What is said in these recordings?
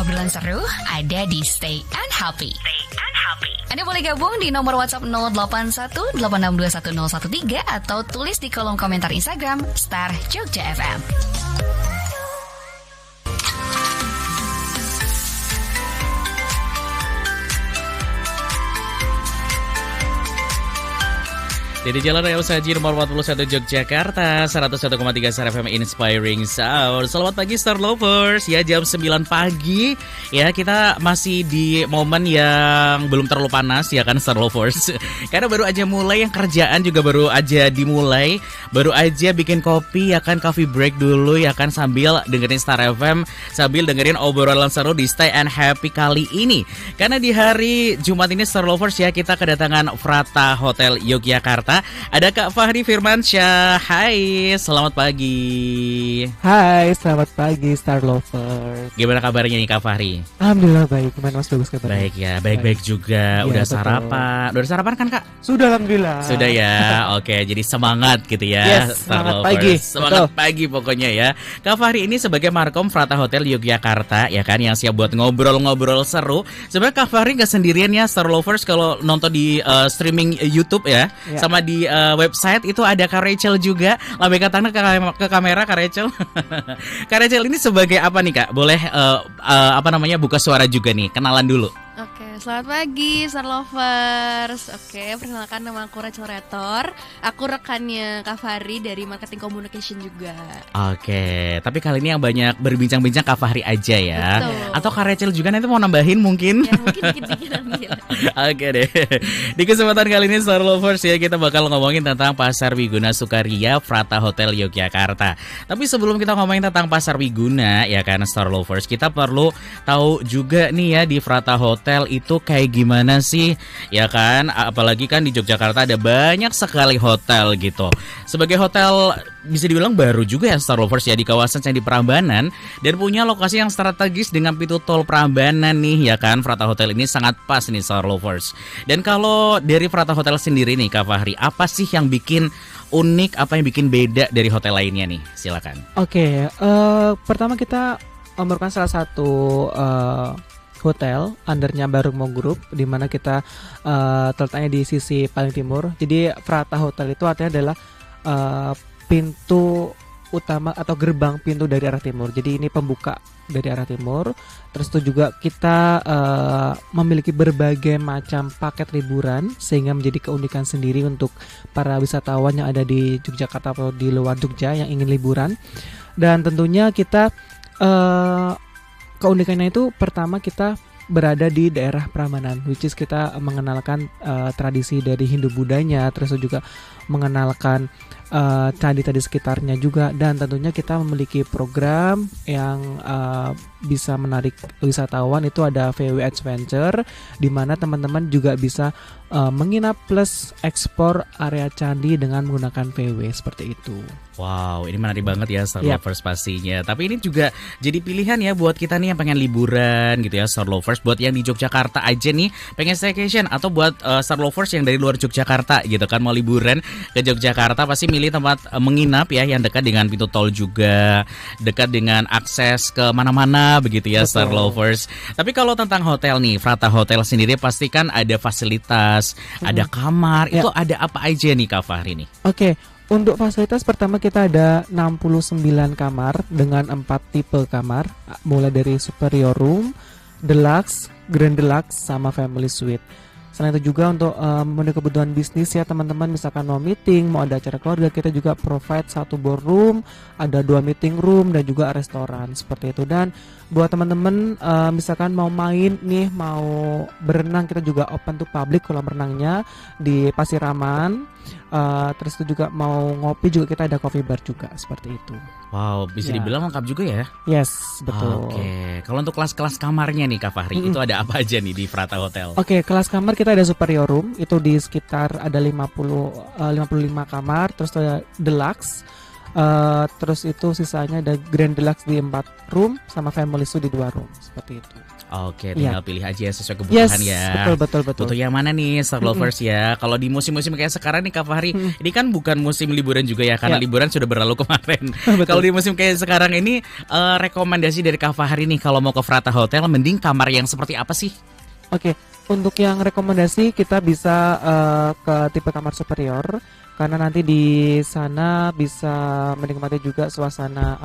obrolan seru ada di Stay and Happy. Anda boleh gabung di nomor WhatsApp 081 8621013 atau tulis di kolom komentar Instagram Star Jogja FM. Di Jalan Raya Usaji nomor 41 Yogyakarta 101,3 Star FM Inspiring Sound. Selamat pagi Star Lovers. Ya, jam 9 pagi. Ya, kita masih di momen yang belum terlalu panas ya kan Star Lovers. Karena baru aja mulai, yang kerjaan juga baru aja dimulai. Baru aja bikin kopi ya kan, coffee break dulu ya kan, sambil dengerin Star FM, sambil dengerin obrolan seru di Stay and Happy kali ini. Karena di hari Jumat ini Star Lovers ya, kita kedatangan Frata Hotel Yogyakarta. Ada Kak Fahri Firmansyah. Hai, selamat pagi. Hai, selamat pagi Star Lovers. Gimana kabarnya nih Kak Fahri? Alhamdulillah baik. Gimana Mas Bagus kabarnya? Baik ya, baik-baik juga. Ya, Udah betul. sarapan? Udah sarapan kan Kak? Sudah, alhamdulillah. Sudah ya. Oke, jadi semangat gitu ya. Yes, Star semangat Lovers. pagi. Semangat Betul. pagi pokoknya ya. Kak Fahri ini sebagai Markom Frata Hotel Yogyakarta ya kan, yang siap buat ngobrol-ngobrol seru. Sebenarnya Kak Fahri gak sendirian ya Star Lovers, kalau nonton di streaming YouTube ya. Sama di website itu ada Kak Rachel juga. Lambe katanya ke kamera Kak Rachel. Kak Rachel ini sebagai apa nih Kak? Boleh buka suara juga nih. Kenalan dulu. Oke, selamat pagi Star Lovers. Oke, perkenalkan nama aku Rachel Retor. Aku rekannya Kak Fahri dari Marketing Communication juga. Oke, tapi kali ini yang banyak berbincang-bincang Kak Fahri aja ya. Betul. Atau Kak Rachel juga nanti mau nambahin mungkin. Ya mungkin dikit-dikit ambil. Oke deh. Di kesempatan kali ini Star Lovers ya, kita bakal ngomongin tentang Pasar Wiguna Sukaria Frata Hotel Yogyakarta. Tapi sebelum kita ngomongin tentang Pasar Wiguna ya kan Star Lovers, kita perlu tahu juga nih ya, di Frata Hotel itu kayak gimana sih ya kan. Apalagi kan di Yogyakarta ada banyak sekali hotel gitu. Sebagai hotel bisa dibilang baru juga ya Star Lovers ya, di kawasan Candi Prambanan, dan punya lokasi yang strategis dengan pintu tol Prambanan nih ya kan. Frata Hotel ini sangat pas nih Star Lovers. Dan kalau dari Frata Hotel sendiri nih Kak Fahri, apa sih yang bikin unik, apa yang bikin beda dari hotel lainnya nih? Silakan. Oke, pertama kita merupakan salah satu hotel undernya Barukmo Group, di mana kita terletaknya di sisi paling timur. Jadi Frata Hotel itu artinya adalah pintu utama atau gerbang pintu dari arah timur. Jadi ini pembuka dari arah timur. Terus itu juga kita memiliki berbagai macam paket liburan, sehingga menjadi keunikan sendiri untuk para wisatawan yang ada di Yogyakarta atau di luar Jogja yang ingin liburan. Dan tentunya kita keunikannya itu, pertama kita berada di daerah Prambanan, which is kita mengenalkan tradisi dari Hindu Budanya, terus juga mengenalkan candi-candi sekitarnya juga, dan tentunya kita memiliki program yang bisa menarik wisatawan. Itu ada VW Adventure, di mana teman-teman juga bisa menginap plus ekspor area candi dengan menggunakan VW seperti itu. Wow, ini menarik banget ya Star Lovers pastinya. Tapi ini juga jadi pilihan ya buat kita nih yang pengen liburan gitu ya Star Lovers. Buat yang di Yogyakarta aja nih pengen staycation, atau buat Star Lovers yang dari luar Yogyakarta gitu kan, mau liburan ke Yogyakarta, pasti milih tempat menginap ya yang dekat dengan pintu tol juga, dekat dengan akses ke mana-mana begitu ya. Betul. Star Lovers. Tapi kalau tentang hotel nih, Frata Hotel sendiri pasti kan ada fasilitas, ada kamar. Itu ada apa aja nih Kak Fahri nih? Oke. Untuk fasilitas, pertama kita ada 69 kamar dengan 4 tipe kamar, mulai dari Superior Room, Deluxe, Grand Deluxe, sama Family Suite. Selain itu juga untuk memenuhi kebutuhan bisnis ya teman-teman, misalkan mau meeting, mau ada acara keluarga, kita juga provide 1 boardroom, ada 2 meeting room, dan juga restoran seperti itu. Dan buat teman-teman misalkan mau main nih, mau berenang, kita juga open to public kolam renangnya di Pasiraman. Terus itu juga mau ngopi juga kita ada coffee bar juga seperti itu. Wow, bisa dibilang lengkap juga ya? Yes, betul. Oke, kalau untuk kelas-kelas kamarnya nih Kak Fahri, itu ada apa aja nih di Frata Hotel? Oke, kelas kamar kita ada Superior Room, itu di sekitar ada 55 kamar, terus ada Deluxe, terus itu sisanya ada Grand Deluxe di 4 room, sama Family Suite di 2 room, seperti itu. Oke, tinggal pilih aja sesuai Yes, kebutuhan ya. betul. Butuh yang mana nih Star Lovers ya? Kalau di musim-musim kayak sekarang nih Kak Fahri, ini kan bukan musim liburan juga ya, karena liburan sudah berlalu kemarin. Kalau di musim kayak sekarang ini, rekomendasi dari Kak Fahri nih kalau mau ke Frata Hotel, mending kamar yang seperti apa sih? Oke, untuk yang rekomendasi kita bisa ke tipe kamar superior karena nanti di sana bisa menikmati juga suasana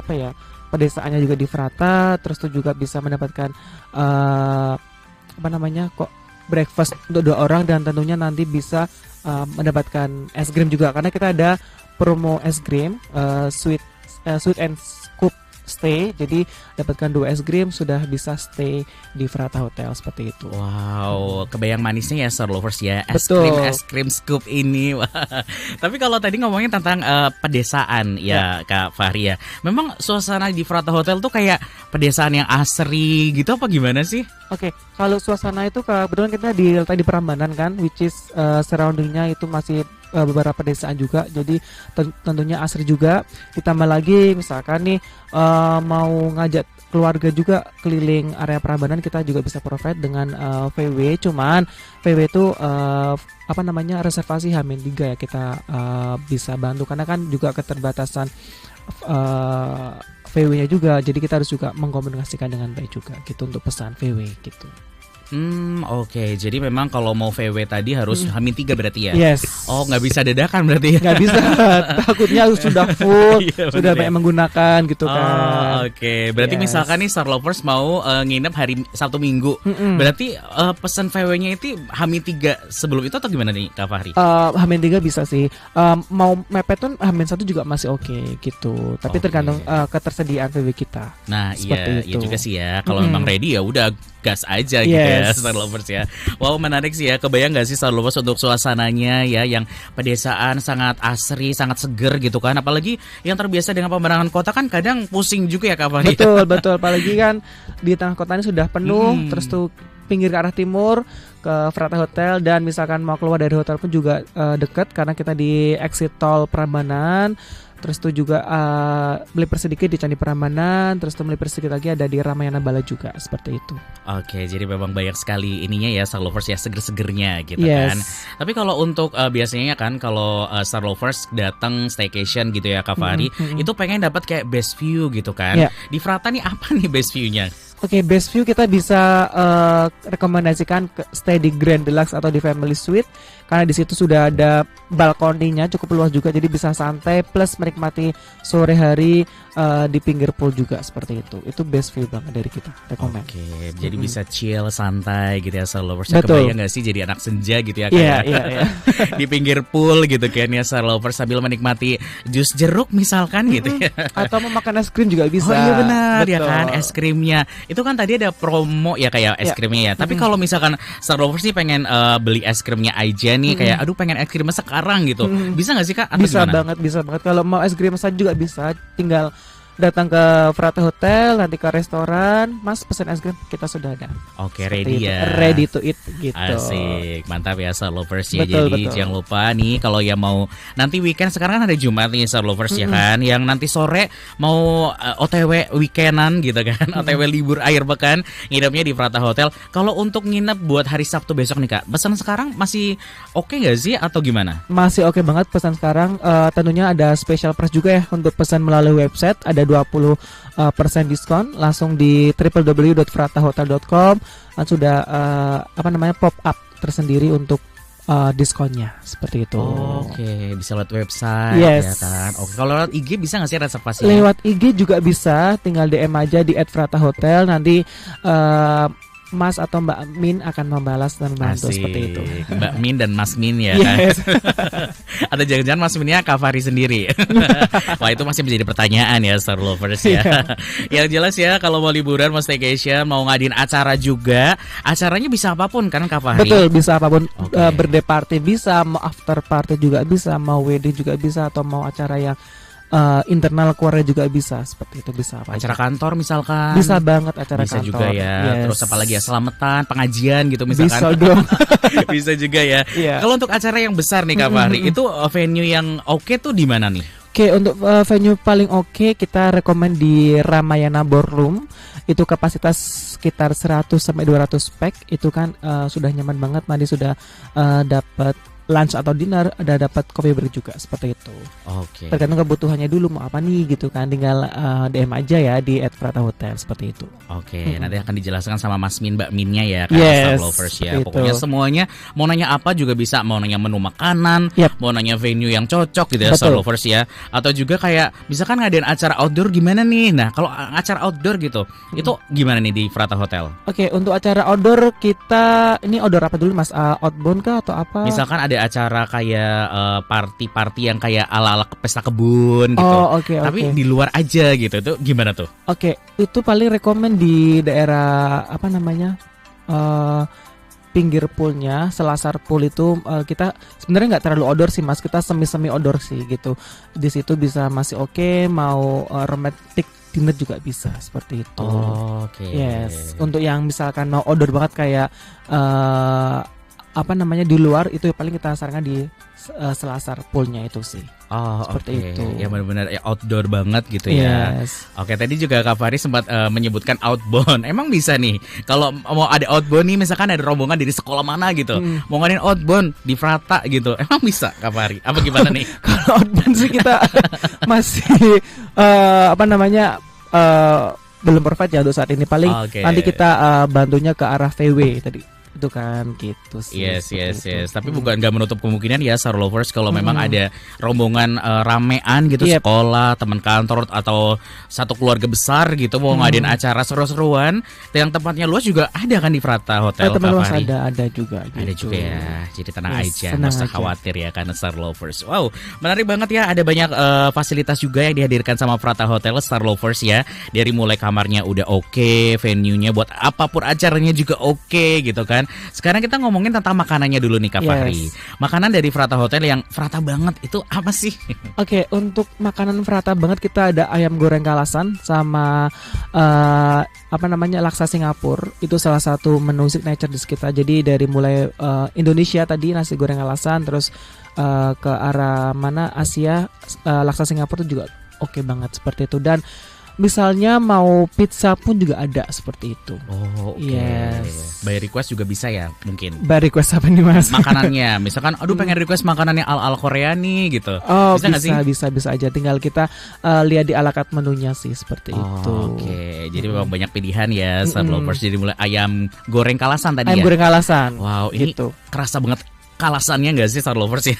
pedesaannya juga di Frata, terus tuh juga bisa mendapatkan breakfast untuk 2 orang dan tentunya nanti bisa mendapatkan es krim juga karena kita ada promo es krim sweet and scoop stay, jadi dapatkan 2 es krim sudah bisa stay di Frata Hotel seperti itu. Wow, kebayang manisnya ya Star Lovers ya. Es krim scoop ini. Wah. Tapi kalau tadi ngomongin tentang pedesaan ya Kak Fahri ya. Memang suasana di Frata Hotel tuh kayak pedesaan yang asri gitu apa gimana sih? Oke, kalau suasana itu kebetulan kita diletak di Prambanan kan, which is surroundingnya itu masih beberapa pedesaan juga, jadi tentunya asri juga. Ditambah lagi misalkan nih mau ngajak keluarga juga keliling area Prambanan, kita juga bisa provide dengan VW. Cuman VW itu reservasi H-3 ya kita bisa bantu karena kan juga keterbatasan VW-nya juga, jadi kita harus juga mengkomunikasikan dengan baik juga gitu untuk pesan VW gitu. Oke. Jadi memang kalau mau VW tadi harus H-3 berarti ya? Yes. Oh, nggak bisa dadakan berarti ya? Nggak bisa, takutnya sudah full, sudah banyak menggunakan gitu kan. Oke. Berarti misalkan nih Star Lovers mau nginep hari Sabtu Minggu, berarti pesan VW-nya itu H-3 sebelum itu atau gimana nih Kak Fahri? H-3 bisa sih. Mau mepet pun H-1 juga masih oke gitu. Tapi tergantung ketersediaan VW kita. Nah, iya juga sih ya. Kalau memang ready ya udah gas aja gitu ya Star Lovers ya. Wow, menarik sih ya. Kebayang gak sih Star Lovers untuk suasananya ya, yang pedesaan sangat asri, sangat seger gitu kan. Apalagi yang terbiasa dengan pemandangan kota kan kadang pusing juga ya Kak Fahri. Betul. Apalagi kan di tengah kota ini sudah penuh, terus tuh pinggir ke arah timur ke Frata Hotel, dan misalkan mau keluar dari hotel pun juga dekat karena kita di exit tol Prambanan. Terus tuh juga melipir sedikit di Candi Prambanan, terus tuh melipir sedikit lagi ada di Ramayana Bala juga, seperti itu. Oke, jadi memang banyak sekali ininya ya Star Lovers ya, seger-segernya gitu kan. Tapi kalau untuk biasanya kan kalau Star Lovers datang staycation gitu ya Kak Fahri, itu pengen dapat kayak best view gitu kan. Di Frata nih apa nih best view-nya? Oke, best view kita bisa rekomendasikan stay di Grand Deluxe atau di Family Suite karena di situ sudah ada balkoninya cukup luas juga, jadi bisa santai plus menikmati sore hari di pinggir pool juga seperti itu. Itu best view banget dari kita, rekomend. Oke, jadi bisa chill santai gitu ya Star Lovers. Kebayang nggak sih jadi anak senja gitu ya kayak di pinggir pool gitu kan ya Star Lovers sambil menikmati jus jeruk misalkan gitu ya. Atau mau makan es krim juga bisa. Oh iya benar ya kan, es krimnya. Itu kan tadi ada promo ya kayak es krimnya ya. Tapi kalau misalkan Star Lovers sih pengen beli es krimnya aja nih, kayak aduh pengen es krimnya sekarang gitu. Bisa nggak sih Kak? Atau bisa gimana? bisa banget. Kalau mau es krim saja juga bisa. Tinggal datang ke Frata Hotel, nanti ke restoran, Mas pesan es krim, kita sudah ada. Oke, seperti ready ya. Ready to eat gitu. Asik, mantap ya Star Lovers ya. Betul. Jangan lupa nih kalau yang mau nanti weekend, sekarang kan ada Jumat nih Star Lovers ya kan, yang nanti sore mau OTW weekendan gitu kan, OTW libur akhir pekan, nginepnya di Frata Hotel. Kalau untuk nginep buat hari Sabtu besok nih Kak, pesan sekarang masih oke nggak sih atau gimana? Masih oke banget pesan sekarang. Tentunya ada special price juga ya untuk pesan melalui website, ada 20% diskon langsung di www.fratahotel.com. Sudah pop up tersendiri untuk diskonnya seperti itu. Oke, bisa lewat website ya kan. Oke, kalau lewat IG bisa nggak sih reservasinya? Lewat IG juga bisa, tinggal DM aja di @fratahotel, nanti Mas atau Mbak Min akan membalas dan membantu seperti itu. Mbak Min dan Mas Min ya kan? Atau jangan-jangan Mas Minnya Kak Fahri sendiri. Wah, itu masih menjadi pertanyaan ya Star Lovers ya. Yang jelas ya kalau mau liburan, mau staycation, mau ngadain acara juga, acaranya bisa apapun kan Kak Fahri? Betul, bisa apapun. Birthday party bisa, mau after party juga bisa, mau wedding juga bisa, atau mau acara yang internal keluarga juga bisa, seperti itu bisa. Acara kantor misalkan bisa banget, acara bisa kantor juga ya. Terus apalagi ya selamatan, pengajian gitu misalkan. Bisa dong. Bisa juga ya. Kalau untuk acara yang besar nih Kak Fahri, itu venue yang oke tuh di mana nih? Oke, untuk venue paling oke kita rekomend di Ramayana Ballroom. Itu kapasitas sekitar 100 sampai 200 pack. Itu kan sudah nyaman banget. Nanti sudah dapat lunch atau dinner, ada dapat coffee break juga seperti itu. Oke. Tergantung kebutuhannya dulu mau apa nih gitu kan. Tinggal DM aja ya di @pratahotel seperti itu. Oke, nanti akan dijelaskan sama Mas Min, Mbak Minnya ya kan, Yes, Star Lovers ya. itu. Pokoknya semuanya mau nanya apa juga bisa, mau nanya menu makanan, Yap. mau nanya venue yang cocok gitu ya Star Betul. Lovers ya. Atau juga kayak misalkan ngadain acara outdoor gimana nih? Nah, kalau acara outdoor gitu, itu gimana nih di Frata Hotel? Oke, untuk acara outdoor kita ini outdoor apa dulu Mas? Outbound kah atau apa? Misalkan ada acara kayak party-party yang kayak ala-ala pesta kebun gitu. Oh, oke, Tapi oke. di luar aja gitu. Itu gimana tuh? Oke, itu paling rekomend di daerah apa namanya? Pinggir poolnya, selasar pool itu kita sebenarnya nggak terlalu outdoor sih Mas, kita semi outdoor sih gitu. Di situ bisa masih oke, mau romantic dinner juga bisa seperti itu. Oke. Yes, untuk yang misalkan mau outdoor banget kayak apa namanya di luar itu paling kita sarankan di selasar poolnya itu sih. Oh, Seperti oke. itu. Ya benar-benar ya outdoor banget gitu ya. Yes. Oke, tadi juga Kak Fahri sempat menyebutkan outbound. Emang bisa nih kalau mau ada outbound nih, misalkan ada rombongan dari sekolah mana gitu, mau ngadain outbound di Frata gitu, emang bisa Kak Fahri? Apa gimana nih? Kalau outbound sih kita masih apa namanya belum perfect ya untuk saat ini. Paling Oke. nanti kita bantunya ke arah VW tadi. Itu kan gitu sih. Yes, seperti yes, itu. yes. Tapi bukan nggak menutup kemungkinan ya Star Lovers kalau memang ada rombongan ramean gitu, Yep. sekolah, teman kantor atau satu keluarga besar gitu mau ngadain acara seru-seruan yang tempatnya luas juga ada kan di Frata Hotel Teman Kak luas Fahri? ada juga gitu. Ada juga ya, jadi tenang Yes, aja, tenang nggak usah aja. khawatir ya karena Star Lovers. Wow, menarik banget ya, ada banyak fasilitas juga yang dihadirkan sama Frata Hotel Star Lovers ya. Dari mulai kamarnya udah oke, venue-nya buat apapun acaranya juga oke gitu kan. Sekarang kita ngomongin tentang makanannya dulu nih Kak Yes. Fahri. Makanan dari Frata Hotel yang Frata banget itu apa sih? Oke, untuk makanan Frata banget kita ada ayam goreng kalasan sama apa namanya laksa Singapura. Itu salah satu menu signature di kita. Jadi dari mulai Indonesia tadi nasi goreng kalasan, terus ke arah mana Asia laksa Singapura itu juga oke banget seperti itu. Dan misalnya mau pizza pun juga ada seperti itu. Oh, oke. Yes. By request juga bisa ya mungkin. By request apa nih Mas? Makanannya, misalkan aduh pengen request makanan yang ala-ala Korea nih gitu. Oh, Bisa nggak sih? bisa aja. Tinggal kita lihat di ala carte menunya sih seperti itu. Oke, jadi memang banyak pilihan ya Star Lovers. Jadi mulai ayam goreng kalasan tadi Ayam ya. goreng kalasan. Wow, ini gitu. kerasa banget kalasannya nggak sih Star Lovers ya?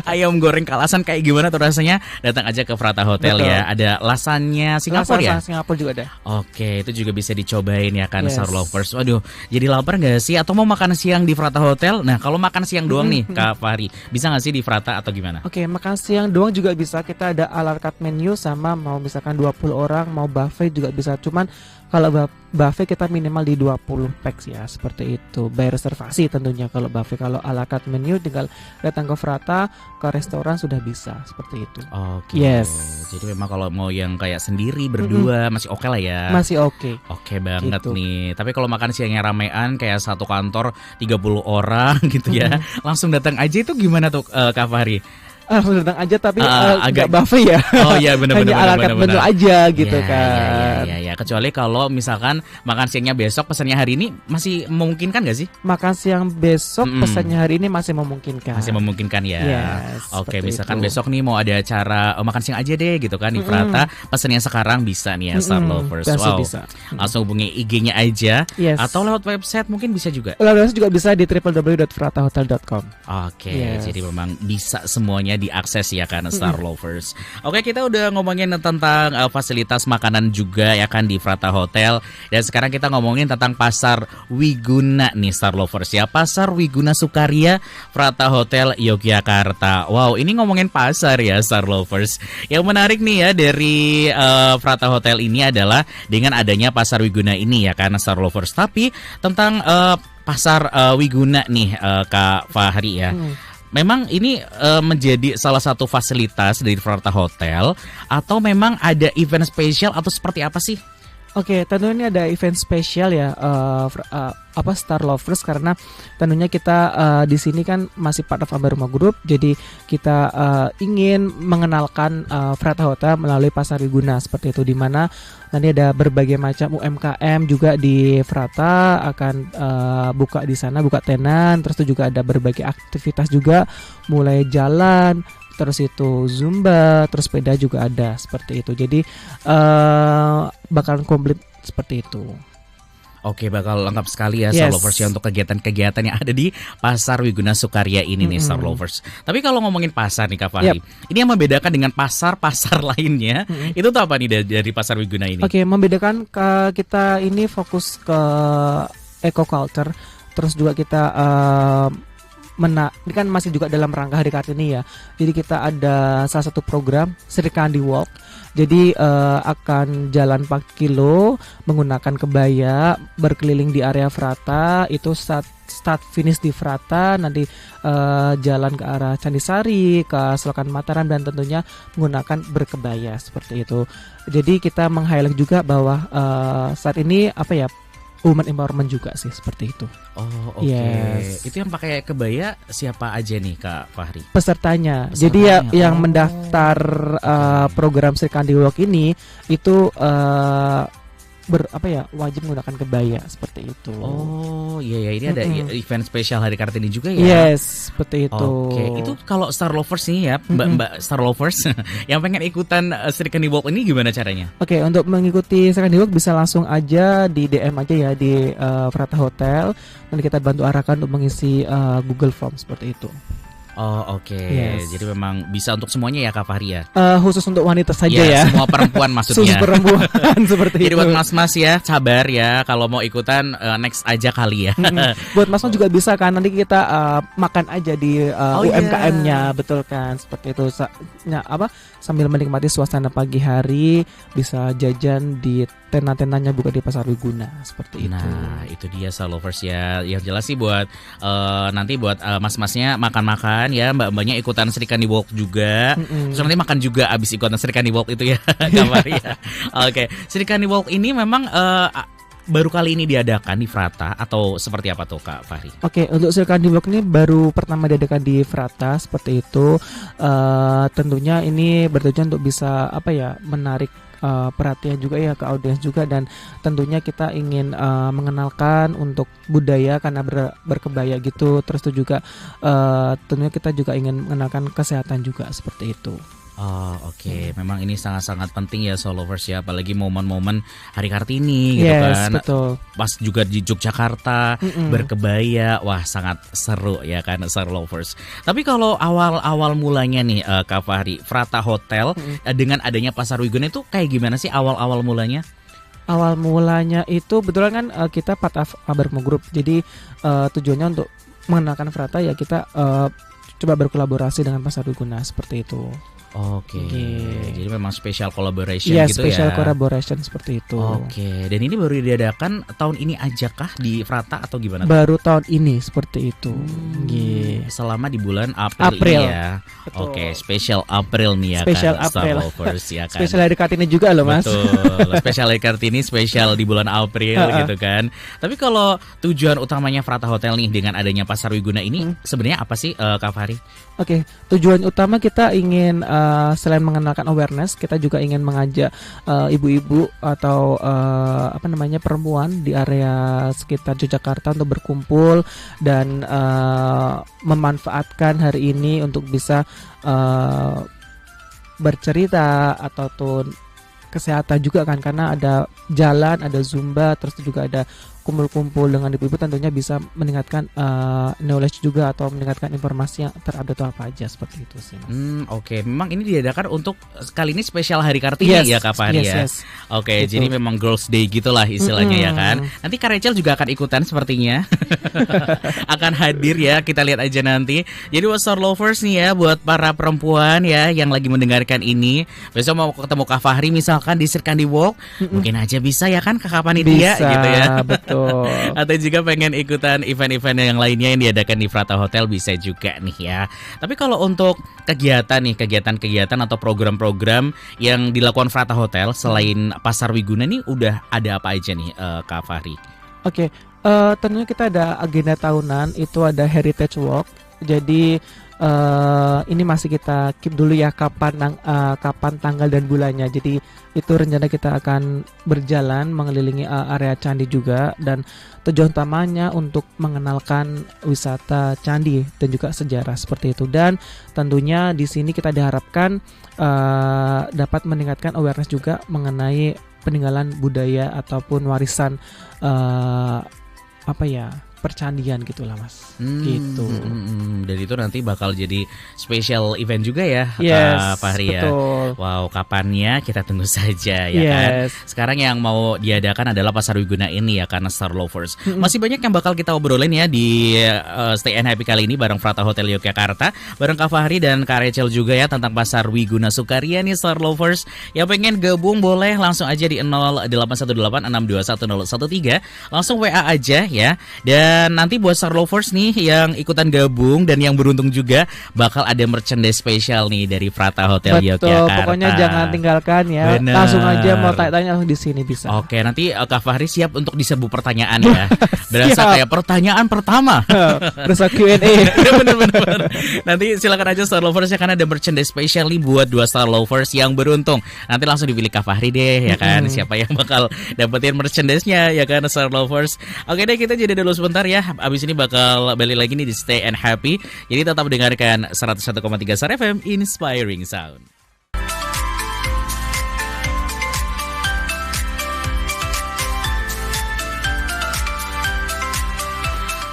Ayam goreng kalasan kayak gimana tuh rasanya? Datang aja ke Frata Hotel Betul. ya. Ada lasanya Singapura ya? Singapura juga ada. Oke, itu juga bisa dicobain ya kan Yes. Star Lovers. Waduh, jadi lapar nggak sih? Atau mau makan siang di Frata Hotel? Nah, kalau makan siang doang nih Kak Fahri, bisa nggak sih di Frata atau gimana? Oke, makan siang doang juga bisa. Kita ada a la carte menu sama mau misalkan 20 orang, mau buffet juga bisa. Cuman kalau buffet kita minimal di 20 packs ya, seperti itu. Bayar reservasi tentunya kalau buffet. Kalau a la carte menu tinggal datang ke Frata, ke restoran sudah bisa, seperti itu. Oke. Yes. Jadi memang kalau mau yang kayak sendiri berdua masih oke lah ya. Masih oke. Oke banget Gitu. nih. Tapi kalau makan siangnya ramean kayak satu kantor 30 orang gitu ya. Langsung datang aja itu gimana tuh Kak Fahri? Langsung datang aja tapi agak- nggak buffet ya. Oh iya benar Hanya a la carte menu aja gitu Ya, kan. ya. Kecuali kalau misalkan makan siangnya besok pesannya hari ini masih memungkinkan gak sih? Makan siang besok Mm-mm. pesannya hari ini masih memungkinkan. Masih memungkinkan ya. Yes, Oke, seperti misalkan itu. besok nih mau ada acara makan siang aja deh gitu kan di Frata, pesannya sekarang bisa nih ya Star Lovers. Pasti Wow. bisa. Langsung hubungi IG-nya aja Yes. atau lewat website mungkin bisa juga. Lalu juga bisa di www.fratahotel.com. Oke, Yes. jadi memang bisa semuanya diakses ya kan Star Lovers. Oke, kita udah ngomongin tentang fasilitas makanan juga ya kan di Frata Hotel. Dan sekarang kita ngomongin tentang Pasar Wiguna nih Star Lovers ya. Pasar Wiguna Sukaria, Frata Hotel Yogyakarta. Wow, ini ngomongin pasar ya Star Lovers. Yang menarik nih ya dari Frata Hotel ini adalah dengan adanya Pasar Wiguna ini ya kan Star Lovers. Tapi tentang Pasar Wiguna nih Kak Fahri ya. Memang ini menjadi salah satu fasilitas dari Frata Hotel atau memang ada event spesial atau seperti apa sih? Oke, tentunya ini ada event spesial ya, Star Lovers, karena tentunya kita di sini kan masih part of Abarma Group, jadi kita ingin mengenalkan Frata Hotel melalui Pasar Wiguna seperti itu, di mana nanti ada berbagai macam UMKM juga di Frata akan buka di sana, buka tenan, terus itu juga ada berbagai aktivitas juga, mulai jalan, terus itu Zumba, terus sepeda juga ada seperti itu. Jadi bakalan komplit seperti itu. Oke, bakal lengkap sekali ya Star Lovers ya untuk kegiatan-kegiatan yang ada di Pasar Wiguna Sukarya ini nih Star Lovers. Tapi kalau ngomongin pasar nih Kak Fahri, ini yang membedakan dengan pasar-pasar lainnya, itu tuh apa nih dari Pasar Wiguna ini? Oke, membedakan kita ini fokus ke eco-culture, terus juga kita ini kan masih juga dalam rangka Hari Kartini ya. Jadi kita ada salah satu program Sri Kandi Walk. Jadi akan jalan 4 kilo menggunakan kebaya, berkeliling di area Frata, itu start finish di Frata, nanti jalan ke arah Candisari, ke Selokan Mataram, dan tentunya menggunakan berkebaya seperti itu. Jadi kita meng-highlight juga bahwa saat ini women empowerment juga sih seperti itu. Oh, oke. Yes. Itu yang pakai kebaya siapa aja nih Kak Fahri? Pesertanya. Jadi ya yang mendaftar program Sri Kandi Walk ini itu wajib menggunakan kebaya seperti itu. Oh iya ini ada event spesial Hari Kartini juga ya. Yes, seperti itu. Oke, itu kalau Star Lovers nih ya, Mbak Star Lovers yang pengen ikutan Sri Kandi Walk ini gimana caranya? Oke, untuk mengikuti Sri Kandi Walk bisa langsung aja di DM aja ya di Frata Hotel. Nanti kita bantu arahkan untuk mengisi Google Form seperti itu. Oh oke. Yes. Jadi memang bisa untuk semuanya ya Kak Fahri ya? Khusus untuk wanita saja ya. Semua perempuan maksudnya. Khusus perempuan seperti Jadi itu. buat mas-mas ya, sabar ya. Kalau mau ikutan next aja kali ya. Buat mas-mas juga bisa kan. Nanti kita makan aja di UMKM-nya, betul kan? Seperti itu. Sambil menikmati suasana pagi hari, bisa jajan di tenda-tendanya buka di Pasar Wiguna seperti itu. Nah, itu dia Star Lovers ya. Yang jelas sih buat nanti buat mas-masnya makan-makan ya, mbak-mbaknya ikutan Sri Kandi Walk juga. Terus nanti makan juga abis ikutan Sri Kandi Walk itu ya, Kak ya. Oke, Sri Kandi Walk ini memang baru kali ini diadakan di Frata atau seperti apa tuh Kak Fahri? Oke, untuk Sri Kandi Walk ini baru pertama diadakan di Frata seperti itu. Tentunya ini bertujuan untuk bisa menarik perhatian juga ya ke audiens juga, dan tentunya kita ingin mengenalkan untuk budaya karena berkebaya gitu. Terus itu juga tentunya kita juga ingin mengenalkan kesehatan juga seperti itu. Oh oke. Memang ini sangat-sangat penting ya Soul Lovers ya, apalagi momen-momen Hari Kartini gitu kan. Betul. Pas juga di Yogyakarta berkebaya, wah sangat seru ya kan Soul Lovers. Tapi kalau awal-awal mulanya nih Kak Fahri, Frata Hotel dengan adanya Pasar Wiguna itu kayak gimana sih awal-awal mulanya? Awal mulanya itu betulan kan kita part of Abarma Group. Jadi tujuannya untuk mengenalkan Frata ya kita coba berkolaborasi dengan Pasar Wiguna seperti itu. Oke. Jadi memang special collaboration gitu ya. Special collaboration seperti itu. Oke. Dan ini baru diadakan tahun ini aja kah di Frata atau gimana? Baru tahun ini seperti itu. Selama di bulan April ini ya. Betul. Oke, special April nih ya special kan. April. Star Lovers ya kan. Special Hari Kartini juga loh Mas. Betul. Special Hari Kartini special di bulan April gitu kan. Tapi kalau tujuan utamanya Frata Hotel nih dengan adanya Pasar Wiguna ini sebenarnya apa sih Kak Fahri? Oke, tujuan utama kita ingin selain mengenalkan awareness, kita juga ingin mengajak ibu-ibu atau perempuan di area sekitar Yogyakarta untuk berkumpul dan memanfaatkan hari ini untuk bisa bercerita ataupun kesehatan juga kan, karena ada jalan, ada Zumba, terus juga ada kumpul-kumpul dengan ibu-ibu, tentunya bisa meningkatkan knowledge juga atau meningkatkan informasi yang terupdate atau apa aja seperti itu sih Mas. Oke. Memang ini diadakan untuk kali ini spesial Hari Kartini ya Kak Fahri ya. Oke, jadi memang Girls Day gitulah istilahnya ya kan. Nanti Kak Rachel juga akan ikutan sepertinya. Akan hadir ya, kita lihat aja nanti. Jadi buat Star Lovers nih ya, buat para perempuan ya yang lagi mendengarkan ini, besok mau ketemu Kak Fahri misalkan di Sri Kandi Walk, mungkin aja bisa ya kan Kakak Panitia gitu ya. Betul. betul. Atau juga pengen ikutan event-event yang lainnya yang diadakan di Frata Hotel bisa juga nih ya. Tapi kalau untuk kegiatan nih, kegiatan-kegiatan atau program-program yang dilakukan Frata Hotel selain Pasar Wiguna nih udah ada apa aja nih Kak Fahri? Oke, tentunya kita ada agenda tahunan, itu ada Heritage Walk. Jadi ini masih kita keep dulu ya kapan tanggal dan bulannya. Jadi itu rencana kita akan berjalan mengelilingi area candi juga, dan tujuan utamanya untuk mengenalkan wisata candi dan juga sejarah seperti itu. Dan tentunya di sini kita diharapkan dapat meningkatkan awareness juga mengenai peninggalan budaya ataupun warisan percandian gitulah Mas. Gitu. Dan itu nanti bakal jadi special event juga ya Yes, Kak Fahri ya. betul. Wow, kapannya kita tunggu saja ya kan. Yes. Sekarang yang mau diadakan adalah Pasar Wiguna ini ya karena Star Lovers. Masih banyak yang bakal kita obrolin ya di Stay and Happy kali ini bareng Frata Hotel Yogyakarta, bareng Kak Fahri dan Kak Rachel juga ya tentang Pasar Wiguna Sukaria nih Star Lovers. Yang pengen gabung boleh langsung aja di 0818621013, langsung WA aja ya. Dan nanti buat Star Lovers nih yang ikutan gabung dan yang beruntung juga bakal ada merchandise spesial nih dari Frata Hotel Betul, Yogyakarta. pokoknya jangan tinggalkan ya. Bener. Langsung aja mau tanya-tanya langsung di sini bisa. Oke, nanti Kak Fahri siap untuk diserbu pertanyaan ya. Berasa Siap. kayak pertanyaan pertama. Berasa Q&A. Bener. Nanti silakan aja Star Lovers ya, karena ada merchandise spesial nih buat 2 Star Lovers yang beruntung. Nanti langsung dipilih Kak Fahri deh ya kan. Siapa yang bakal dapetin merchandise-nya ya kan Star Lovers. Oke deh, kita jeda dulu sebentar ya. Abis ini bakal balik lagi nih di Stay and Happy. Jadi tetap dengarkan 101,3 Star FM Inspiring Sound.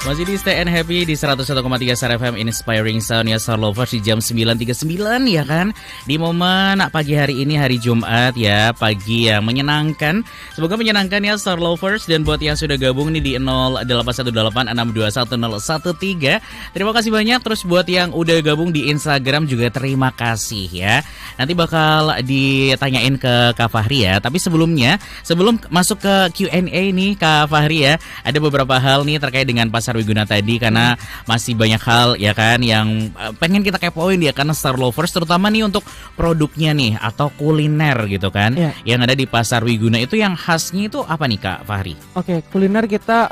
Masih di Stay and Happy di 101,3 Star FM Inspiring Sound ya Star Lovers di jam 9.39 ya kan. Di momen pagi hari ini hari Jumat ya, pagi yang menyenangkan. Semoga menyenangkan ya Star Lovers. Dan buat yang sudah gabung nih di 0818621013, terima kasih banyak. Terus buat yang udah gabung di Instagram juga terima kasih ya. Nanti bakal ditanyain ke Kak Fahri ya. Tapi sebelumnya, sebelum masuk ke Q&A nih Kak Fahri ya, ada beberapa hal nih terkait dengan Pasar Wiguna tadi, karena masih banyak hal ya kan yang pengen kita kepoin ya karena Star Lovers, terutama nih untuk produknya nih atau kuliner gitu kan yang ada di Pasar Wiguna. Itu yang khasnya itu apa nih Kak Fahri? Oke, kuliner kita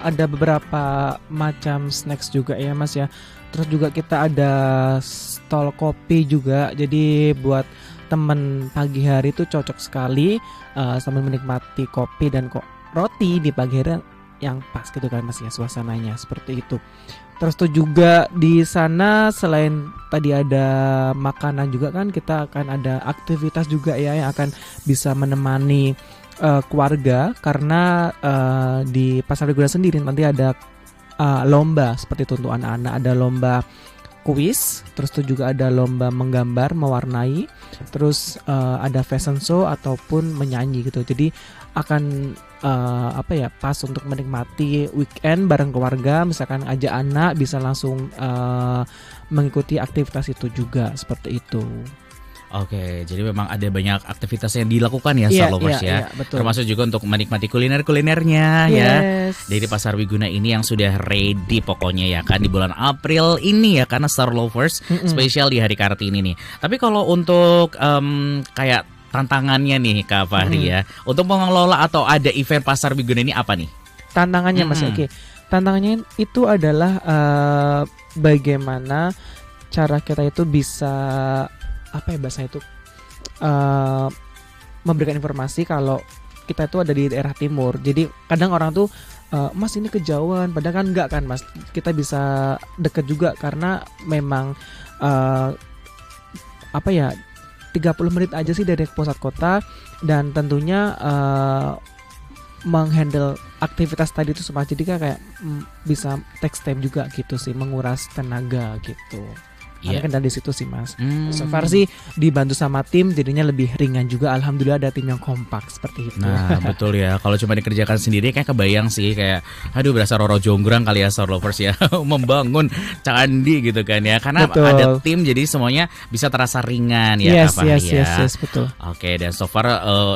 ada beberapa macam snacks juga ya Mas ya. Terus juga kita ada stall kopi juga. Jadi buat temen pagi hari itu cocok sekali sambil menikmati kopi dan roti di pagi hari yang pas gitu kan Mas ya, suasananya seperti itu. Terus tuh juga di sana selain tadi ada makanan juga kan, kita akan ada aktivitas juga ya yang akan bisa menemani keluarga, karena di Pasar Wiguna sendiri nanti ada lomba seperti itu untuk anak-anak. Ada lomba kuis, terus tuh juga ada lomba menggambar, mewarnai, terus ada fashion show ataupun menyanyi gitu. Jadi akan pas untuk menikmati weekend bareng keluarga. Misalkan ajak anak bisa langsung mengikuti aktivitas itu juga seperti itu. Oke, jadi memang ada banyak aktivitas yang dilakukan ya Star Lovers ya. Betul. Termasuk juga untuk menikmati kuliner-kulinernya ya. Dari Pasar Wiguna ini yang sudah ready pokoknya ya kan di bulan April ini ya, karena Star Lovers spesial di hari Kartini nih. Tapi kalau untuk kayak tantangannya nih Kak Fahri ya, untuk mengelola atau ada event Pasar Wiguna ini apa nih? Tantangannya Mas, oke. Tantangannya itu adalah bagaimana cara kita itu bisa memberikan informasi kalau kita itu ada di daerah timur. Jadi kadang orang tuh Mas ini kejauhan, padahal kan enggak kan Mas. Kita bisa deket juga karena memang 30 menit aja sih dari pusat kota, dan tentunya menghandle aktivitas tadi itu semua, jadi kayak bisa take time juga gitu sih, menguras tenaga gitu. Karena Iya. kan dari situ sih Mas. So far sih dibantu sama tim jadinya lebih ringan juga. Alhamdulillah ada tim yang kompak seperti itu. Nah betul ya, kalau cuma dikerjakan sendiri kayak kebayang sih kayak aduh berasa Roro Jonggrang kali ya Star Lovers ya membangun candi gitu kan ya, karena Betul. ada tim jadi semuanya bisa terasa ringan ya yes, Kak Fahri yes, ya. yes, betul. Oke, dan so far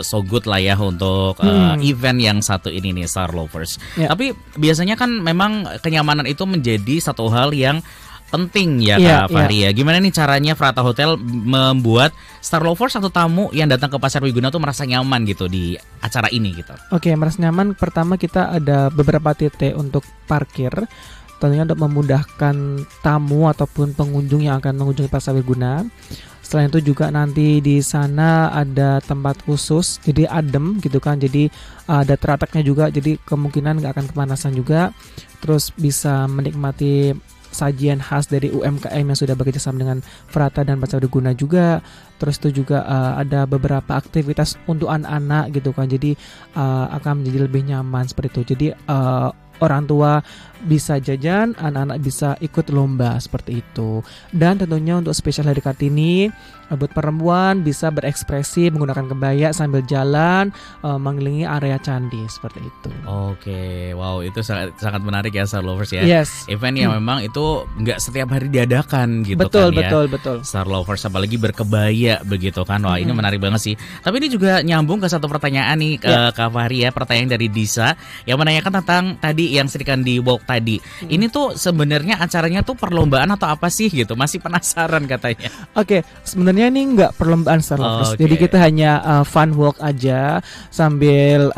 so good lah ya untuk event yang satu ini nih Star Lovers. Ya. Tapi biasanya kan memang kenyamanan itu menjadi satu hal yang penting ya Iya, Kak Fahri ya. Gimana nih caranya Frata Hotel membuat Star Lovers atau tamu yang datang ke Pasar Wiguna tuh merasa nyaman gitu di acara ini gitu? Oke, merasa nyaman. Pertama kita ada beberapa titik untuk parkir. Tentunya untuk memudahkan tamu ataupun pengunjung yang akan mengunjungi Pasar Wiguna. Selain itu juga nanti di sana ada tempat khusus, jadi adem gitu kan. Jadi ada terataknya juga, jadi kemungkinan nggak akan kepanasan juga. Terus bisa menikmati sajian khas dari UMKM yang sudah bekerjasama dengan Frata dan Pasar Wiguna juga. Terus itu juga ada beberapa aktivitas untuk anak-anak gitu kan. Jadi akan menjadi lebih nyaman seperti itu. Jadi orang tua bisa jajan, anak-anak bisa ikut lomba seperti itu. Dan tentunya untuk spesial hari Kartini, buat perempuan bisa berekspresi menggunakan kebaya sambil jalan mengelilingi area candi seperti itu. Oke, wow itu sangat menarik ya Star Lovers ya. Yes. Event yang memang itu nggak setiap hari diadakan gitu Betul, kan ya. betul. Star Lovers apalagi berkebaya begitu kan. Wah, ini menarik banget sih. Tapi ini juga nyambung ke satu pertanyaan nih Kak Fahri ya, pertanyaan dari Disa yang menanyakan tentang tadi yang serikan di walk tadi. Ini tuh sebenarnya acaranya tuh perlombaan atau apa sih gitu? Masih penasaran katanya. Oke, sebenarnya ini nggak perlombaan Star Lovers. Oke. Jadi kita hanya fun walk aja sambil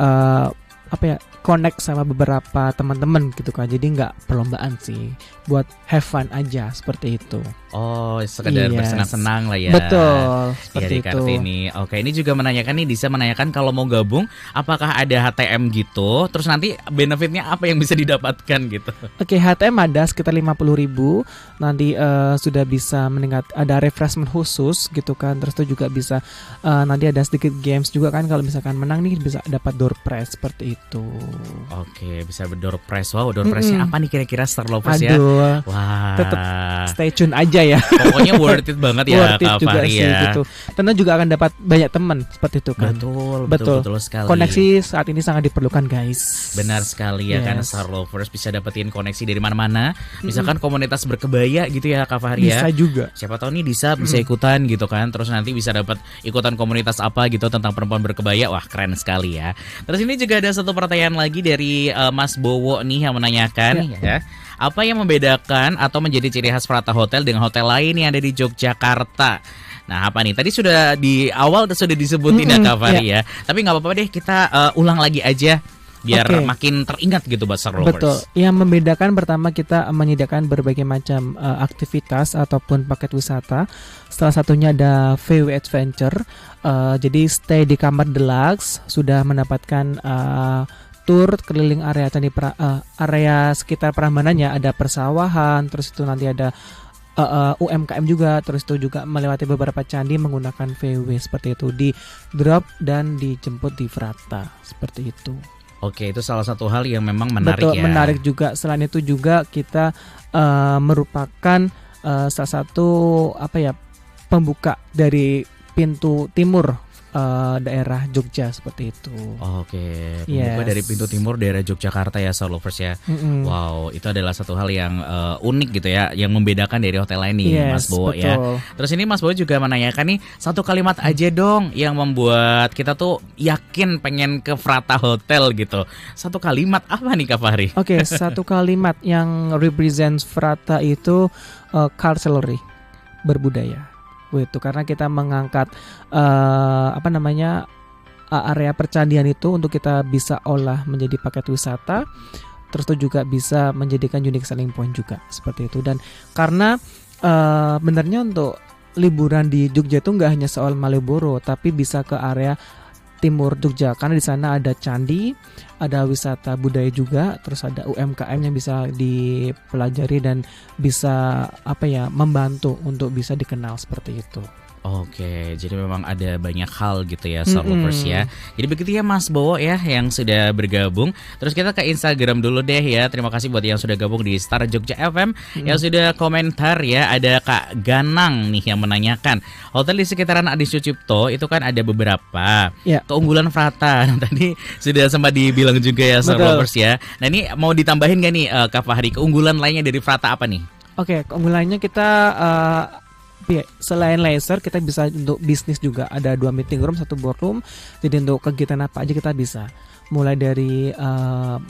connect sama beberapa teman-teman gitu kan. Jadi nggak perlombaan sih, buat have fun aja seperti itu. Oh, sekedar Yes. bersenang-senang lah ya. Betul, Ya seperti di itu. Kartini. Oke, ini juga menanyakan nih, Disa menanyakan kalau mau gabung apakah ada HTM gitu? Terus nanti benefitnya apa yang bisa didapatkan gitu? Oke, HTM ada sekitar 50.000. Nanti sudah bisa ada refreshment khusus gitu kan. Terus itu juga bisa nanti ada sedikit games juga kan. Kalau misalkan menang nih bisa dapat door prize seperti itu. Oke, bisa door prize. Wow, door prize-nya apa nih kira-kira Star Lovers ya? Aduh, Wah. tetap stay tune aja ya. Pokoknya worth it banget ya Worth it Kak juga Fahri sih ya. gitu. Tentu juga akan dapat banyak teman seperti itu kan. Betul sekali. Koneksi saat ini sangat diperlukan guys. Benar sekali ya kan Yes. Star Lovers bisa dapetin koneksi dari mana-mana. Misalkan komunitas berkebaya gitu ya Kak Fahri ya. Bisa juga. Siapa tahu nih bisa ikutan gitu kan. Terus nanti bisa dapat ikutan komunitas apa gitu tentang perempuan berkebaya. Wah, keren sekali ya. Terus ini juga ada satu pertanyaan lagi dari Mas Bowo nih yang menanyakan ya. Apa yang membedakan atau menjadi ciri khas Frata Hotel dengan hotel lain yang ada di Yogyakarta? Nah apa nih? Tadi sudah di awal sudah disebutin ya Kak Fahri ya. Tapi nggak apa-apa deh, kita ulang lagi aja biar Oke. makin teringat gitu buat Star Lovers. Betul. Yang membedakan pertama kita menyediakan berbagai macam aktivitas ataupun paket wisata. Salah satunya ada VW Adventure. Jadi stay di kamar deluxe sudah mendapatkan tour keliling area area sekitar Prambanannya, ada persawahan, terus itu nanti ada UMKM juga, terus itu juga melewati beberapa candi menggunakan VW seperti itu, di drop dan dijemput di Frata seperti itu. Oke, itu salah satu hal yang memang menarik. Betul, ya. menarik juga. Selain itu juga kita merupakan salah satu pembuka dari pintu timur daerah Jogja seperti itu. Oke, pembuka Yes. dari pintu timur daerah Yogyakarta ya Star Lovers ya. Wow, itu adalah satu hal yang unik gitu ya, yang membedakan dari hotel lain nih Mas Yes, Bowo betul. ya. Terus ini Mas Bowo juga menanyakan nih, satu kalimat aja dong yang membuat kita tuh yakin pengen ke Frata Hotel gitu. Satu kalimat apa nih Kak Fahri? Oke, satu kalimat yang represents Frata itu culturally, berbudaya. Itu karena kita mengangkat area percandian itu untuk kita bisa olah menjadi paket wisata, terus itu juga bisa menjadikan unique selling point juga seperti itu. Dan karena benernya untuk liburan di Jogja itu nggak hanya soal Malioboro, tapi bisa ke area timur Jogja karena di sana ada candi, ada wisata budaya juga, terus ada UMKM yang bisa dipelajari dan bisa membantu untuk bisa dikenal seperti itu. Oke, jadi memang ada banyak hal gitu ya Star Lovers ya. Jadi begitu ya Mas Bowo ya yang sudah bergabung. Terus kita ke Instagram dulu deh ya. Terima kasih buat yang sudah gabung di Star Jogja FM yang sudah komentar ya. Ada Kak Ganang nih yang menanyakan, hotel di sekitaran Adi Sucipto itu kan ada beberapa keunggulan Frata. Tadi sudah sempat dibilang juga ya Star Lovers ya. Nah ini mau ditambahin gak nih Kak Fahri, keunggulan lainnya dari Frata apa nih? Oke, keunggulannya kita selain laser kita bisa untuk bisnis juga, ada 2 meeting room, 1 boardroom. Jadi untuk kegiatan apa aja kita bisa, mulai dari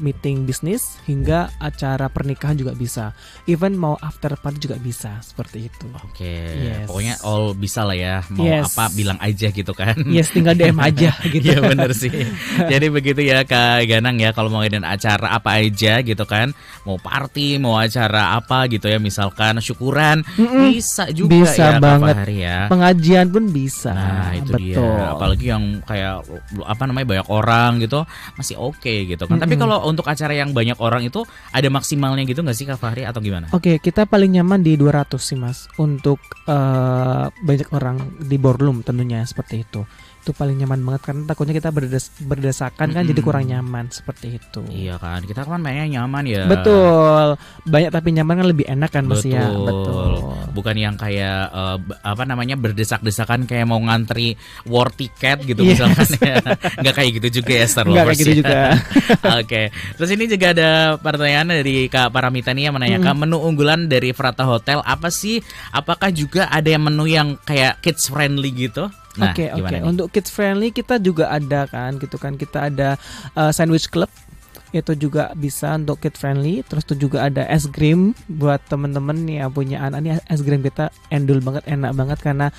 meeting bisnis hingga acara pernikahan juga bisa, even mau after party juga bisa, seperti itu. Oke, pokoknya all bisa lah ya, mau apa bilang aja gitu kan. Tinggal DM aja gitu. Iya bener sih. Jadi begitu ya Kak Ganang ya, kalau mau ngadain acara apa aja gitu kan, mau party, mau acara apa gitu ya, misalkan syukuran, bisa juga bisa ya banget. Kak Fahri ya. Pengajian pun bisa. Nah itu dia, apalagi yang kayak apa namanya banyak orang gitu masih oke gitu kan. Tapi kalau untuk acara yang banyak orang itu ada maksimalnya gitu nggak sih Kak Fahri atau gimana? Oke, kita paling nyaman di 200 sih Mas, untuk banyak orang di boardroom tentunya seperti itu. Itu paling nyaman banget karena takutnya kita berdesakan kan, jadi kurang nyaman seperti itu. Iya kan, kita kan mainnya nyaman ya. Betul, banyak tapi nyaman kan lebih enak kan Mas ya. Betul. Bukan yang kayak apa namanya berdesak-desakan kayak mau ngantri war ticket gitu misalkan ya. Nggak kayak gitu juga ya Star Lovers. Nggak kayak gitu juga. Oke. Terus ini juga ada pertanyaan dari Kak Paramita nih yang menanyakan menu unggulan dari Frata Hotel apa sih? Apakah juga ada yang menu yang kayak kids friendly gitu? Nah, Oke. Untuk kids friendly kita juga ada kan, gitu kan. Kita ada sandwich club, itu juga bisa untuk kid friendly. Terus itu juga ada es krim buat temen-temen nih yang punya anak. Nih es krim kita endul banget, enak banget karena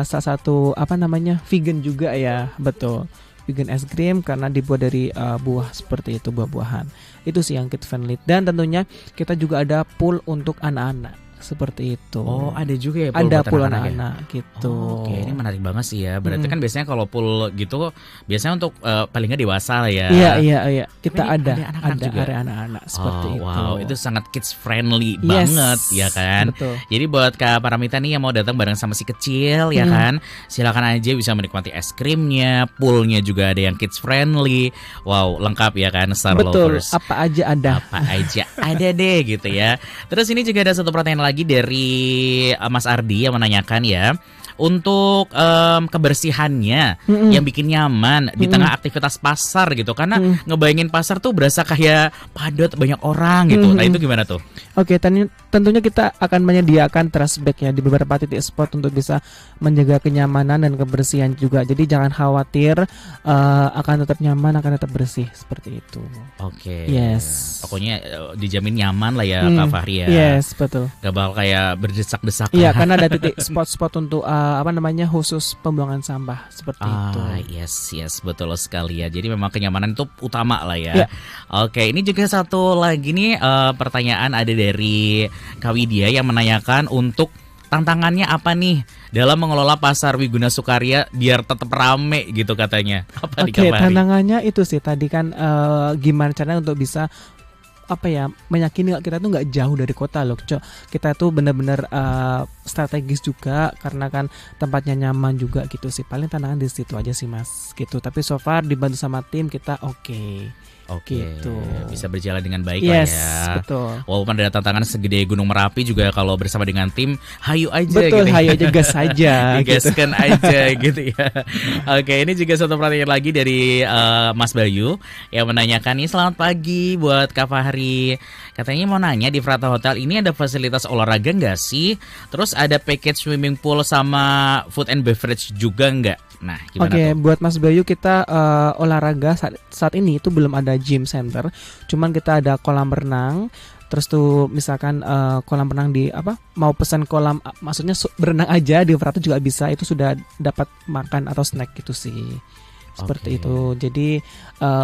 salah satu apa namanya vegan juga ya, betul. Vegan es krim karena dibuat dari buah seperti itu, buah-buahan. Itu sih yang kid friendly. Dan tentunya kita juga ada pool untuk anak-anak. Seperti itu. Oh, ada juga ya pool, ada pool anak-anak gitu. Oke, ini menarik banget sih ya. Berarti kan biasanya kalau pool gitu biasanya untuk paling nggak dewasa lah ya. Iya. Kita ada area anak-anak seperti itu. Wow, itu sangat kids friendly banget ya kan. Betul. Jadi buat Kak Paramita nih yang mau datang bareng sama si kecil ya kan, silakan aja bisa menikmati es krimnya, poolnya juga ada yang kids friendly. Wow, lengkap ya kan Star Lovers. Betul, apa aja ada. Apa aja ada deh gitu ya. Terus ini juga ada satu pertanyaan lagi dari Mas Ardi yang menanyakan ya, untuk kebersihannya yang bikin nyaman di tengah aktivitas pasar gitu, karena ngebayangin pasar tuh berasa kayak padat banyak orang gitu. Nah itu gimana tuh? Oke, tentunya kita akan menyediakan trash bag ya di beberapa titik spot untuk bisa menjaga kenyamanan dan kebersihan juga. Jadi jangan khawatir, akan tetap nyaman, akan tetap bersih seperti itu. Oke. Yes. Pokoknya dijamin nyaman lah ya Kak Fahri ya. Yes, betul. Gak bakal kayak berdesak-desakan. Iya, karena ada titik spot-spot untuk apa namanya khusus pembuangan sampah seperti itu. Yes, betul sekali ya. Jadi memang kenyamanan itu utama lah ya. Oke, ini juga satu lagi nih pertanyaan ada dari Kak Widya yang menanyakan untuk tantangannya apa nih dalam mengelola pasar Wiguna Sukarya biar tetap rame gitu katanya. Apa Oke, tantangannya itu sih tadi kan gimana caranya untuk bisa apa ya, meyakini kita tuh nggak jauh dari kota loh, kita tuh benar-benar strategis juga karena kan tempatnya nyaman juga gitu sih. Paling tantangan di situ aja sih Mas gitu, tapi so far dibantu sama tim kita oke. Gitu. Bisa berjalan dengan baik lah ya. Betul. Walaupun ada tantangan segede Gunung Merapi juga, kalau bersama dengan tim, hayu aja. Betul, gitu. hayu aja, gas aja. Digaskan aja gitu ya. Oke, ini juga satu pertanyaan lagi dari Mas Bayu yang menanyakan nih, selamat pagi buat Kak Fahri. Katanya mau nanya, di Frata Hotel ini ada fasilitas olahraga nggak sih? Terus ada package swimming pool sama food and beverage juga nggak? Nah, gimana tuh? Buat Mas Bayu kita olahraga saat ini itu belum ada gym center, cuman kita ada kolam renang. Terus tuh misalkan kolam renang di mau pesan kolam, maksudnya berenang aja di Frata juga bisa, itu sudah dapat makan atau snack gitu sih. Seperti itu. Jadi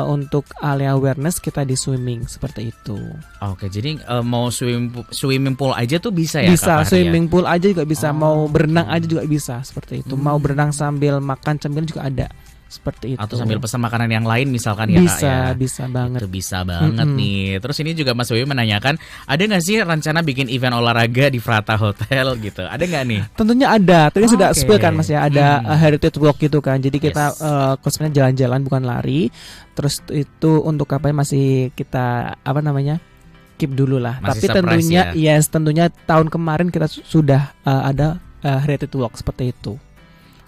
untuk area awareness kita di swimming seperti itu. Oke, jadi mau swimming pool aja tuh bisa ya? Bisa, swimming pool aja juga bisa. Mau berenang aja juga bisa seperti itu. Mau berenang sambil makan cemilan juga ada. seperti itu. Atau sambil pesan makanan yang lain misalkan ya Kak ya. Bisa banget. Itu bisa banget nih. Terus ini juga Mas Boy menanyakan, ada nggak sih rencana bikin event olahraga di Frata Hotel gitu? Ada nggak nih? Tentunya ada. Tadi sudah Oke. spill kan Mas ya, ada heritage walk gitu kan. Jadi kita Yes. konsepnya jalan-jalan bukan lari. Terus itu untuk apa masih kita keep dulu lah. Masih Tapi surprise tentunya tentunya tahun kemarin kita sudah ada heritage walk seperti itu.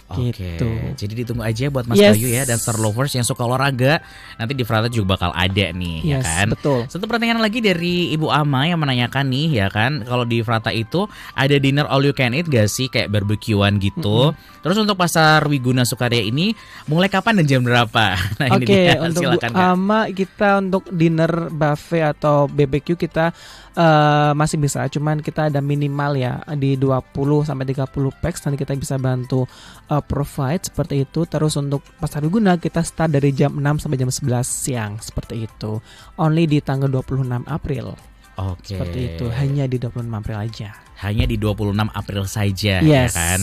Oke, Gitu. jadi ditunggu aja buat Mas Yes. Bayu ya dan Star Lovers yang suka olahraga. Nanti di Frata juga bakal ada nih, ya Yes, kan? betul. Satu pertanyaan lagi dari Ibu Ama yang menanyakan nih, ya kan? Kalau di Frata itu ada dinner all you can eat gak sih, kayak barbekyuan gitu? Terus untuk Pasar Wiguna Sukarya ini mulai kapan dan jam berapa? Nah ini Oke, dia, untuk silakan Kak. kita untuk dinner buffet atau BBQ kita masih bisa, cuman kita ada minimal ya di 20 sampai 30 packs, nanti kita bisa bantu provide seperti itu. Terus untuk Pasar Wiguna kita start dari jam 6 sampai jam 11 siang seperti itu. Only di tanggal 26 April. Oke. Seperti itu, hanya di 26 April aja. Hanya di 26 April saja, ya Yes. kan?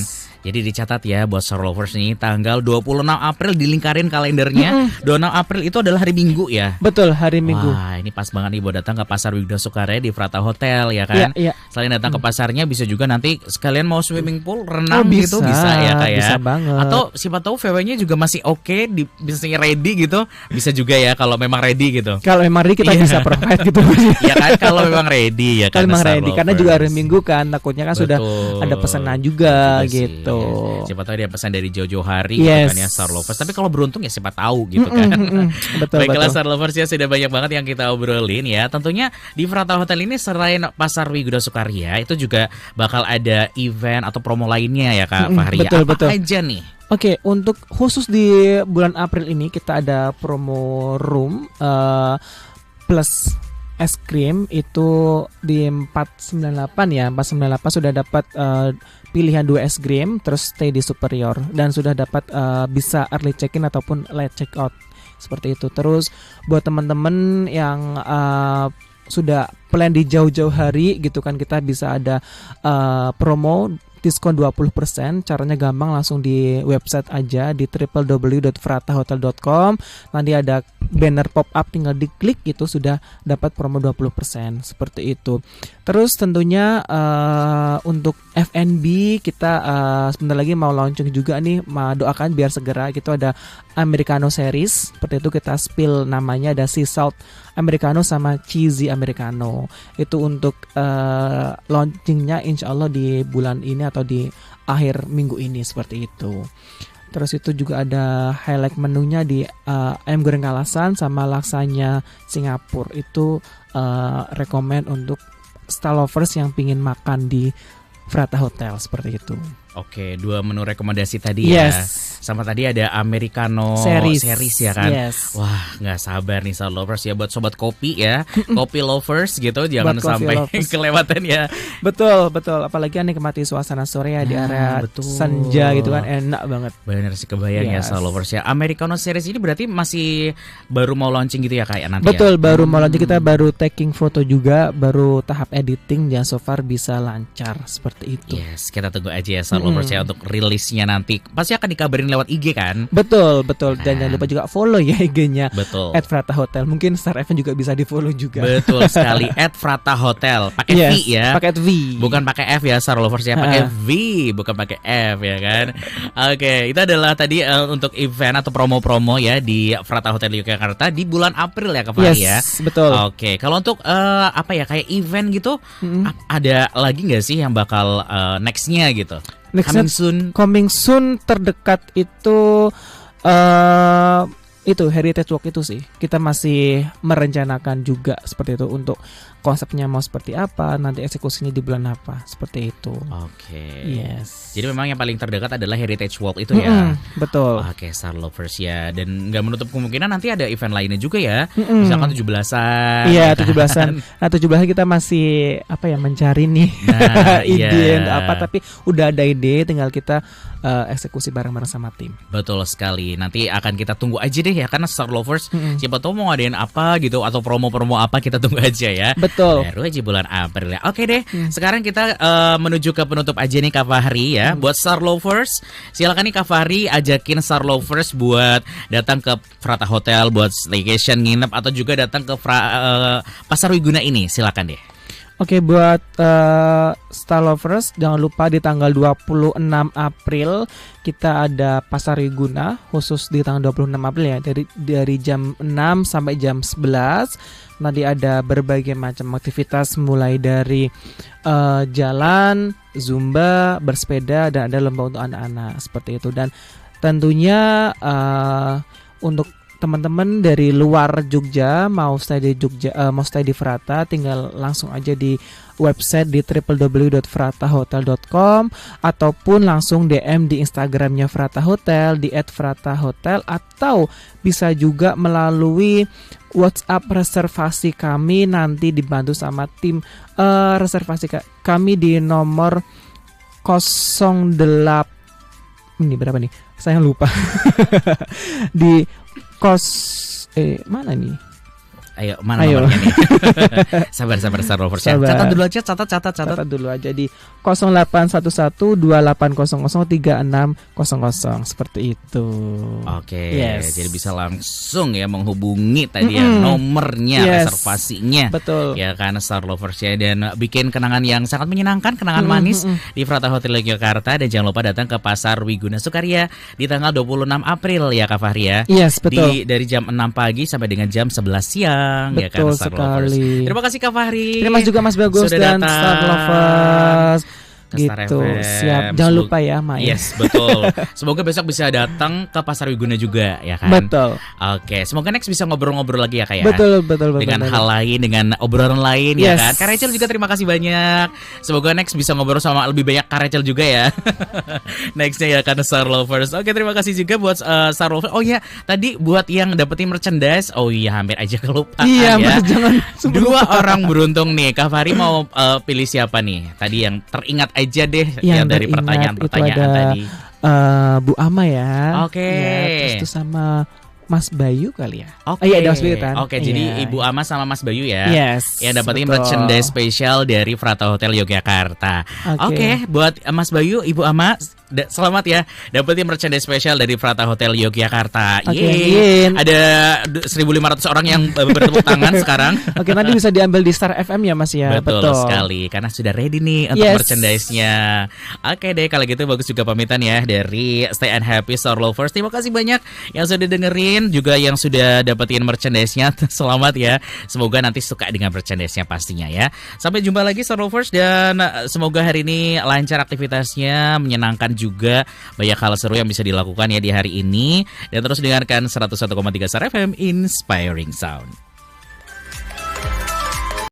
Jadi dicatat ya buat Star Lovers nih, tanggal 26 April dilingkarin kalendernya. 26 April itu adalah hari Minggu ya. Betul, hari Minggu. Wah, ini pas banget nih buat datang ke Pasar Wiguna Sukarya di Frata Hotel ya kan. Iya. Selain datang ke pasarnya, bisa juga nanti sekalian mau swimming pool, renang Oh, gitu bisa ya Kak ya. Bisa banget. Atau siapa tahu VW-nya juga masih oke, bisa ready gitu. Bisa juga ya kalau memang ready gitu. kalau memang ready kita Iya. bisa provide gitu. Ya kan kalau memang ready ya kan. Kalau memang Star ready, karena juga hari Lovers. Minggu kan, takutnya kan sudah Betul. ada pesanan juga Betul sih, gitu. ya. Siapa tahu dia pesan dari jauh-jauh hari gitu Yes. kan ya Star Lovers. Tapi kalau beruntung ya siapa tahu gitu kan. Betul, Baiklah betul. Star Lovers ya, sudah banyak banget yang kita obrolin ya. Tentunya di Frata Hotel ini selain Pasar Wiguna Sukarya itu juga bakal ada event atau promo lainnya ya Kak Fahri. betul, Apa betul. aja nih? Oke, untuk khusus di bulan April ini kita ada promo room plus es krim itu di 498 ya. 498 sudah dapat pilihan 2 es krim, terus stay di Superior dan sudah dapat bisa early check-in ataupun late check-out seperti itu. Terus buat teman-teman yang sudah plan di jauh-jauh hari gitu kan, kita bisa ada promo diskon 20%. Caranya gampang, langsung di website aja di www.fratahotel.com. Nanti ada banner pop up, tinggal diklik itu sudah dapat promo 20% seperti itu. Terus tentunya untuk F&B kita sebentar lagi mau launching juga nih, doakan biar segera. Itu ada Americano series, seperti itu kita spill namanya, ada sea salt Americano sama cheesy Americano. Itu untuk launchingnya insya Allah di bulan ini atau di akhir minggu ini seperti itu. Terus itu juga ada highlight menunya di ayam goreng kalasan sama laksanya Singapura. Itu rekomend untuk Star Lovers yang pingin makan di Frata Hotel seperti itu. Oke, 2 menu rekomendasi tadi ya. Yes. Sama tadi ada Americano Series. ya kan. Yes. Wah, nggak sabar nih Star Lovers ya buat sobat kopi ya. Kopi lovers gitu, jangan Buat coffee sampai lovers. kelewatan ya. Betul. Apalagi nikmati suasana sore ya di Nah, area betul. senja gitu kan, enak banget. Bener sih, kebayang ya Yes. Star Lovers ya. Americano series ini berarti masih baru mau launching gitu ya kayak nanti Betul, ya? baru mau lanjut, kita baru taking foto juga, baru tahap editing, dan so far bisa lancar seperti itu. Yes, kita tunggu aja ya Star Lovers ya untuk rilisnya nanti. Pasti akan dikabarin lewat IG kan? Betul. Dan jangan lupa juga follow ya IG-nya Betul. @Frata Hotel. Mungkin Star FM juga bisa di-follow juga. Betul sekali. @Frata Hotel. Pakai V Yes, ya. pakai V. Bukan pakai F ya Star Lovers ya, pakai V, bukan pakai F ya kan. Oke, itu adalah tadi untuk event atau promo-promo ya di Frata Hotel Yogyakarta di bulan April ya Kak Fahri ya. Yes, betul. Oke, kalau untuk apa ya kayak event gitu, ada lagi nggak sih yang bakal nextnya gitu? Nextnya Coming soon. Coming soon terdekat itu Heritage Walk itu sih. Kita masih merencanakan juga seperti itu, untuk konsepnya mau seperti apa, nanti eksekusinya di bulan apa, seperti itu. Oke. Yes. Jadi memang yang paling terdekat adalah Heritage Walk itu ya. Betul. Oke, Star Lovers ya. Dan nggak menutup kemungkinan nanti ada event lainnya juga ya. Misalkan 17-an. Iya, ya kan? 17-an. Nah, 17-an kita masih mencari nih Nah, ide iya. apa, tapi udah ada ide, tinggal kita eksekusi bareng-bareng sama tim. Betul sekali. Nanti akan kita tunggu aja deh deh ya, karena Star Lovers siapa tahu mau ngadain apa gitu atau promo-promo apa, kita tunggu aja ya. Betul. Baru aja bulan April ya. Oke deh, sekarang kita menuju ke penutup aja nih Kak Fahri ya. Buat Star Lovers, silakan nih Kak Fahri ajakin Star Lovers buat datang ke Frata Hotel buat staycation, nginep atau juga datang ke Pasar Wiguna ini. Silakan deh. Oke, buat Star Lovers jangan lupa di tanggal 26 April kita ada Pasar Wiguna, khusus di tanggal 26 April ya, dari jam 6 sampai jam 11. Nanti ada berbagai macam aktivitas mulai dari jalan, zumba, bersepeda, dan ada lomba untuk anak-anak seperti itu. Dan tentunya untuk teman-teman dari luar Jogja mau stay di Jogja, mau stay di Frata, tinggal langsung aja di website di www.fratahotel.com ataupun langsung DM di Instagramnya Frata Hotel di @fratahotel, atau bisa juga melalui WhatsApp reservasi kami, nanti dibantu sama tim reservasi kami di nomor 08, ini berapa nih? Saya lupa. Di mana nih? Ayo, mana nomornya nih? Sabar Star Lovers ya. Catat dulu aja, catat dulu aja di 081128003600 seperti itu. Oke, jadi bisa langsung ya menghubungi tadi ya nomornya, reservasinya. Betul. Ya kan Star Lovers ya, dan bikin kenangan yang sangat menyenangkan, kenangan manis di Frata Hotel Yogyakarta. Dan jangan lupa datang ke Pasar Wiguna Sukaria di tanggal 26 April ya Kak Fahri ya. Yes, betul. Dari jam 6 pagi sampai dengan jam 11 siang. Betul ya kan, Star Lovers. sekali. Terima kasih Kak Fahri. Terima kasih juga Mas Bagus sudah dan datang Star Lovers. Star Gitu, FM. siap. Jangan lupa ya, Mai. Yes, betul. Semoga besok bisa datang ke Pasar Wiguna juga, ya kan? Betul. Oke, semoga next bisa ngobrol-ngobrol lagi ya Kak ya. Betul. Dengan hal lain, dengan obrolan lain ya kan. Kak Rachel juga terima kasih banyak. Semoga next bisa ngobrol sama lebih banyak Kak Rachel juga ya. Nextnya ya kan Star Lovers. Oke, terima kasih juga buat Star Lovers. Oh iya, tadi buat yang dapetin merchandise. Oh iya, hampir aja kelupaan iya, ya. Mas, jangan 2 orang beruntung nih. Kak Fahri mau pilih siapa nih? Tadi yang teringat aja deh yang dari pertanyaan-pertanyaan tadi. Bu Ama ya. Oke. Ya, terus itu sama Mas Bayu kali ya. Oke. Iya, ada Mas Bayu kan. Oke, jadi Ibu Ama sama Mas Bayu ya. Yes. Yang dapetin betul. merchandise spesial dari Frata Hotel Yogyakarta. Oke, buat Mas Bayu, Ibu Ama, selamat ya dapetin merchandise spesial dari Frata Hotel Yogyakarta. Yeay. Ada 1.500 orang yang bertepuk tangan sekarang. Oke, nanti bisa diambil di Star FM ya Mas ya. Betul sekali, karena sudah ready nih untuk merchandise-nya. Oke deh, kalau gitu Bagus juga pamitan ya dari Stay and Happy Star Lovers. Terima kasih banyak yang sudah dengerin, juga yang sudah dapetin merchandise-nya. Selamat ya. Semoga nanti suka dengan merchandise-nya pastinya ya. Sampai jumpa lagi Star Lovers, dan semoga hari ini lancar aktivitasnya, menyenangkan juga, banyak hal seru yang bisa dilakukan ya di hari ini. Dan terus dengarkan 101,3 Star FM Inspiring Sound.